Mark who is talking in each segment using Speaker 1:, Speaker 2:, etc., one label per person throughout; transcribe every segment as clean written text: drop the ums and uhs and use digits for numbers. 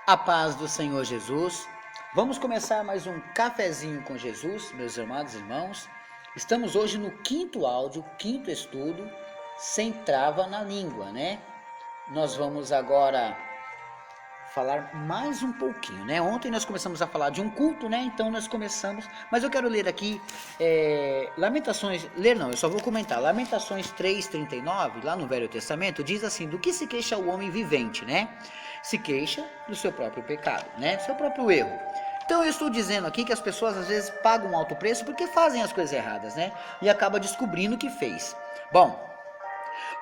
Speaker 1: A paz do Senhor Jesus. Vamos começar mais um cafezinho com Jesus, meus amados irmãos. Estamos hoje no quinto áudio, quinto estudo, sem trava na língua, né? Nós vamos agora falar mais um pouquinho, né? Ontem nós começamos a falar de um culto, né? Então nós começamos, mas eu quero ler aqui eu só vou comentar. Lamentações 3:39, lá no Velho Testamento, diz assim: do que se queixa o homem vivente, né? Se queixa do seu próprio pecado, né? Do seu próprio erro. Então eu estou dizendo aqui que as pessoas às vezes pagam um alto preço porque fazem as coisas erradas, né? E acaba descobrindo o que fez. Bom,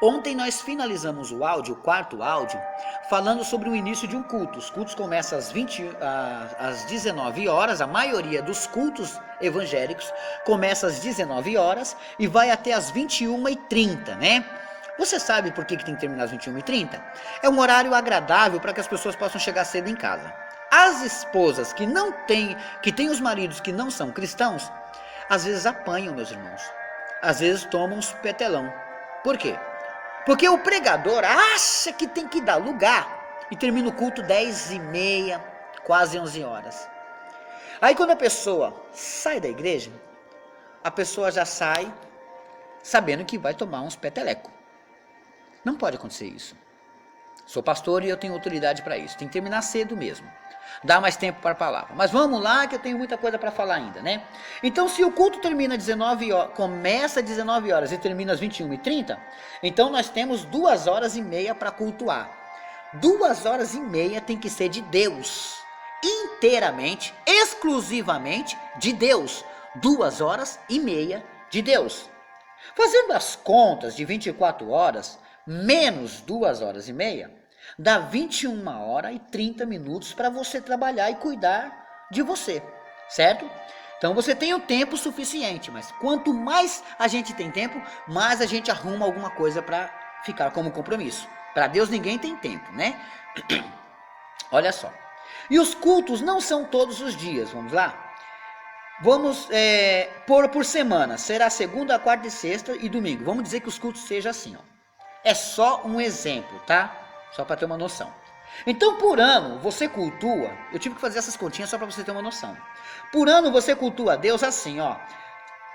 Speaker 1: ontem nós finalizamos o quarto áudio, falando sobre o início de um culto. Os cultos começam às 19 horas, a maioria dos cultos evangélicos começa às 19 horas e vai até às 21h30, né? Você sabe por que tem que terminar às 21h30? É um horário agradável para que as pessoas possam chegar cedo em casa. As esposas que têm os maridos que não são cristãos, às vezes apanham, meus irmãos. Às vezes tomam uns petelão. Por quê? Porque o pregador acha que tem que dar lugar e termina o culto 10h30, quase 11 horas. Aí quando a pessoa sai da igreja, a pessoa já sai sabendo que vai tomar uns peteleco. Não pode acontecer isso. Sou pastor e eu tenho autoridade para isso. Tem que terminar cedo mesmo. Dá mais tempo para a palavra. Mas vamos lá que eu tenho muita coisa para falar ainda, né? Então se o culto termina às 19 horas, começa às 19 horas e termina às 21h30, então nós temos 2h30 para cultuar. 2h30 tem que ser de Deus. Inteiramente, exclusivamente de Deus. 2h30 de Deus. Fazendo as contas de 24 horas, menos 2h30, dá 21h30 para você trabalhar e cuidar de você, certo? Então você tem o tempo suficiente, mas quanto mais a gente tem tempo, mais a gente arruma alguma coisa para ficar como compromisso. Para Deus ninguém tem tempo, né? Olha só. E os cultos não são todos os dias, vamos lá? Vamos pôr por semana, será segunda, quarta e sexta e domingo. Vamos dizer que os cultos sejam assim, ó. É só um exemplo, tá? Só para ter uma noção. Então, por ano, você cultua... Eu tive que fazer essas continhas só para você ter uma noção. Por ano, você cultua a Deus assim, ó.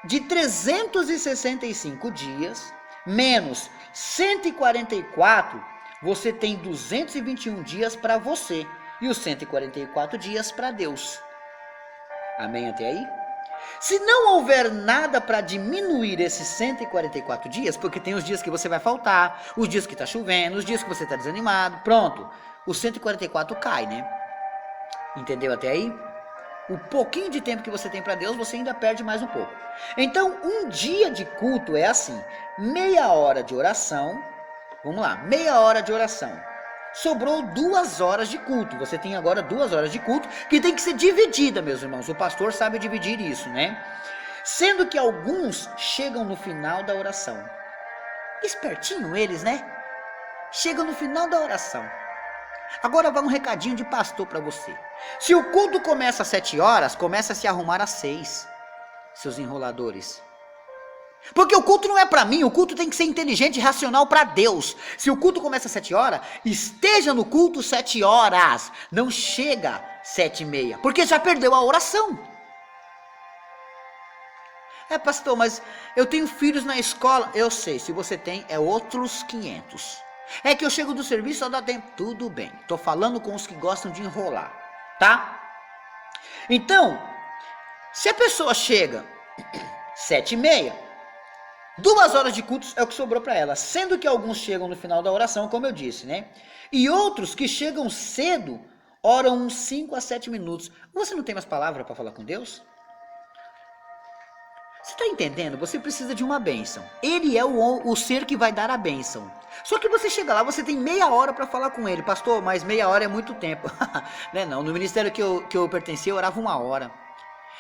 Speaker 1: De 365 dias, menos 144, você tem 221 dias para você. E os 144 dias para Deus. Amém até aí? Se não houver nada para diminuir esses 144 dias, porque tem os dias que você vai faltar, os dias que está chovendo, os dias que você está desanimado, pronto, os 144 cai, né? Entendeu até aí? O pouquinho de tempo que você tem para Deus, você ainda perde mais um pouco. Então, um dia de culto é assim, meia hora de oração, vamos lá, meia hora de oração. Sobrou 2 horas de culto. Você tem agora 2 horas de culto que tem que ser dividida, meus irmãos. O pastor sabe dividir isso, né? Sendo que alguns chegam no final da oração. Espertinho eles, né? Chegam no final da oração. Agora vai um recadinho de pastor para você. Se o culto começa às 7 horas, começa a se arrumar às 6. Seus enroladores. Porque o culto não é para mim, o culto tem que ser inteligente e racional para Deus. Se o culto começa às 7 horas, esteja no culto 7 horas. Não chega 7h30, porque já perdeu a oração. Pastor, mas eu tenho filhos na escola. Eu sei, se você tem, é outros 500. É que eu chego do serviço, só dá tempo. Tudo bem, tô falando com os que gostam de enrolar, tá? Então, se a pessoa chega 7h30, 2 horas de cultos é o que sobrou para ela, sendo que alguns chegam no final da oração, como eu disse, né? E outros que chegam cedo, oram uns 5 a 7 minutos. Você não tem mais palavra para falar com Deus? Você está entendendo? Você precisa de uma bênção. Ele é o ser que vai dar a bênção. Só que você chega lá, você tem meia hora para falar com ele. Pastor, mas meia hora é muito tempo. Não, no ministério que eu pertencia, eu orava 1 hora.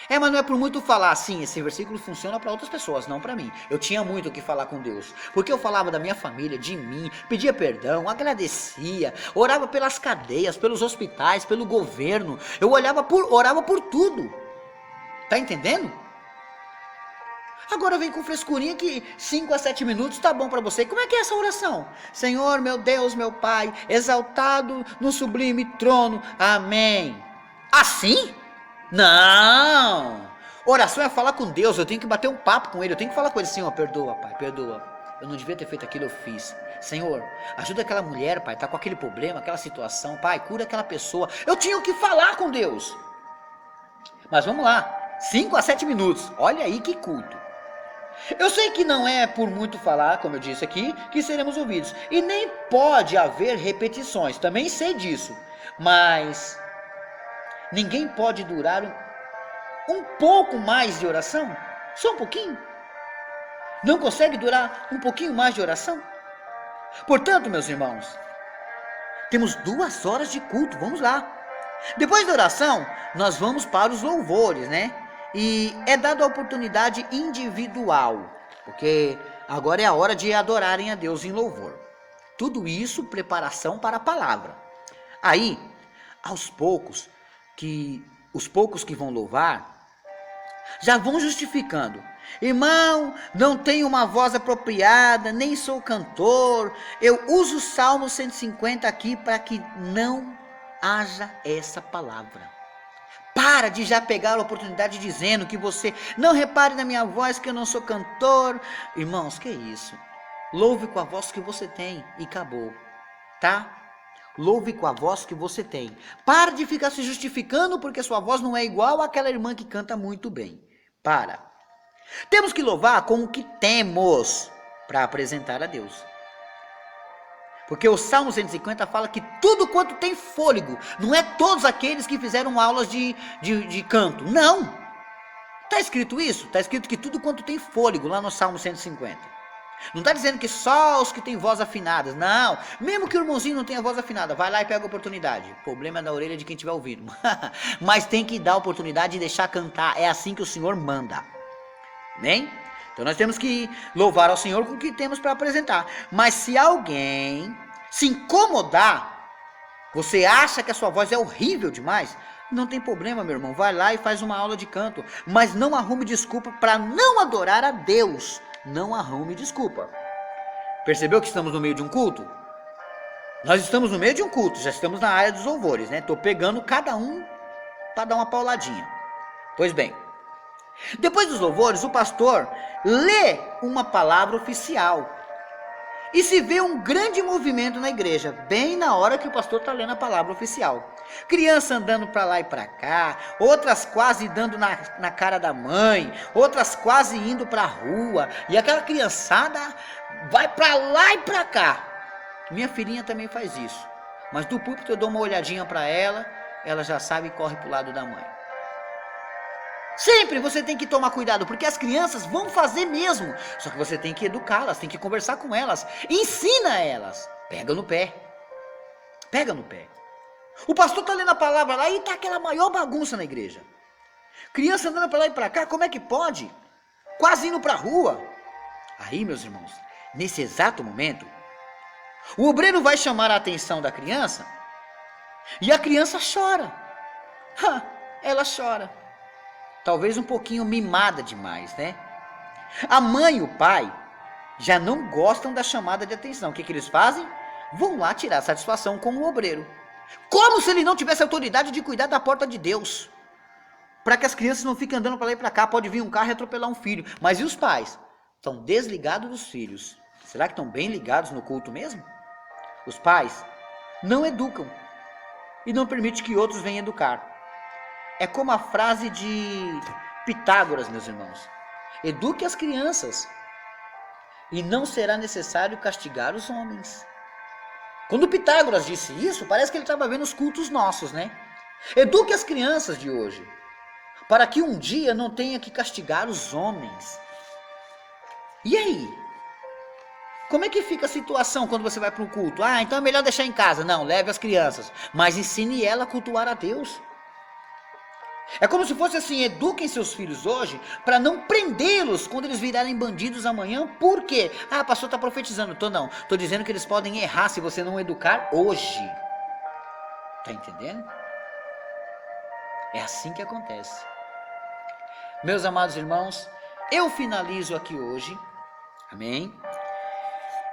Speaker 1: Mas não é por muito falar assim, esse versículo funciona para outras pessoas, não para mim. Eu tinha muito o que falar com Deus, porque eu falava da minha família, de mim, pedia perdão, agradecia, orava pelas cadeias, pelos hospitais, pelo governo, eu orava por tudo. Tá entendendo? Agora vem com frescurinha que 5 a 7 minutos tá bom para você. Como é que é essa oração? Senhor, meu Deus, meu Pai, exaltado no sublime trono. Amém. Assim? Não. Oração é falar com Deus. Eu tenho que bater um papo com Ele. Eu tenho que falar com Ele. Senhor, perdoa, Pai, perdoa. Eu não devia ter feito aquilo, eu fiz. Senhor, ajuda aquela mulher, Pai, tá com aquele problema, aquela situação. Pai, cura aquela pessoa. Eu tinha que falar com Deus. Mas vamos lá. 5 a 7 minutos. Olha aí que culto. Eu sei que não é por muito falar, como eu disse aqui, que seremos ouvidos. E nem pode haver repetições, também sei disso. Mas ninguém pode durar um pouco mais de oração? Só um pouquinho? Não consegue durar um pouquinho mais de oração? Portanto, meus irmãos, temos 2 horas de culto, vamos lá. Depois da oração, nós vamos para os louvores, né? E é dada a oportunidade individual, porque agora é a hora de adorarem a Deus em louvor. Tudo isso, preparação para a palavra. Aí, aos poucos, os poucos que vão louvar, já vão justificando. Irmão, não tenho uma voz apropriada, nem sou cantor, eu uso o Salmo 150 aqui para que não haja essa palavra. Para de já pegar a oportunidade dizendo que você não repare na minha voz, que eu não sou cantor. Irmãos, que isso? Louve com a voz que você tem e acabou, tá? Louve com a voz que você tem. Para de ficar se justificando porque sua voz não é igual àquela irmã que canta muito bem. Para. Temos que louvar com o que temos para apresentar a Deus. Porque o Salmo 150 fala que tudo quanto tem fôlego, não é todos aqueles que fizeram aulas de canto, não. Está escrito isso? Está escrito que tudo quanto tem fôlego lá no Salmo 150. Não está dizendo que só os que têm voz afinadas, não. Mesmo que o irmãozinho não tenha voz afinada, vai lá e pega a oportunidade. O problema é na orelha de quem estiver ouvindo. Mas tem que dar a oportunidade e deixar cantar, é assim que o Senhor manda. Amém? Então nós temos que louvar ao Senhor com o que temos para apresentar. Mas se alguém se incomodar, você acha que a sua voz é horrível demais, não tem problema, meu irmão. Vai lá e faz uma aula de canto. Mas não arrume desculpa para não adorar a Deus. Não arrume desculpa. Percebeu que estamos no meio de um culto? Nós estamos no meio de um culto. Já estamos na área dos louvores, né? Estou pegando cada um para dar uma pauladinha. Pois bem. Depois dos louvores, o pastor lê uma palavra oficial. E se vê um grande movimento na igreja, bem na hora que o pastor está lendo a palavra oficial. Criança andando para lá e para cá, outras quase dando na cara da mãe, outras quase indo para a rua. E aquela criançada vai para lá e para cá. Minha filhinha também faz isso. Mas do púlpito eu dou uma olhadinha para ela, ela já sabe e corre para o lado da mãe. Sempre você tem que tomar cuidado, porque as crianças vão fazer mesmo. Só que você tem que educá-las, tem que conversar com elas. Ensina elas. Pega no pé. Pega no pé. O pastor está lendo a palavra lá e está aquela maior bagunça na igreja. Criança andando para lá e para cá, como é que pode? Quase indo para a rua. Aí, meus irmãos, nesse exato momento, o obreiro vai chamar a atenção da criança e a criança chora. Ela chora. Talvez um pouquinho mimada demais, né? A mãe e o pai já não gostam da chamada de atenção. O que eles fazem? Vão lá tirar satisfação com o obreiro. Como se ele não tivesse autoridade de cuidar da porta de Deus. Para que as crianças não fiquem andando para lá e para cá. Pode vir um carro e atropelar um filho. Mas e os pais? Estão desligados dos filhos. Será que estão bem ligados no culto mesmo? Os pais não educam e não permitem que outros venham educar. É como a frase de Pitágoras, meus irmãos. Eduque as crianças e não será necessário castigar os homens. Quando Pitágoras disse isso, parece que ele estava vendo os cultos nossos, né? Eduque as crianças de hoje, para que um dia não tenha que castigar os homens. E aí? Como é que fica a situação quando você vai para um culto? Então é melhor deixar em casa. Não, leve as crianças, mas ensine ela a cultuar a Deus. É como se fosse assim, eduquem seus filhos hoje para não prendê-los quando eles virarem bandidos amanhã. Por quê? Pastor está profetizando. Não, estou dizendo que eles podem errar se você não educar hoje. Está entendendo? É assim que acontece. Meus amados irmãos, eu finalizo aqui hoje. Amém?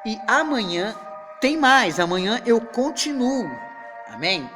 Speaker 1: E amanhã tem mais. Amanhã eu continuo. Amém?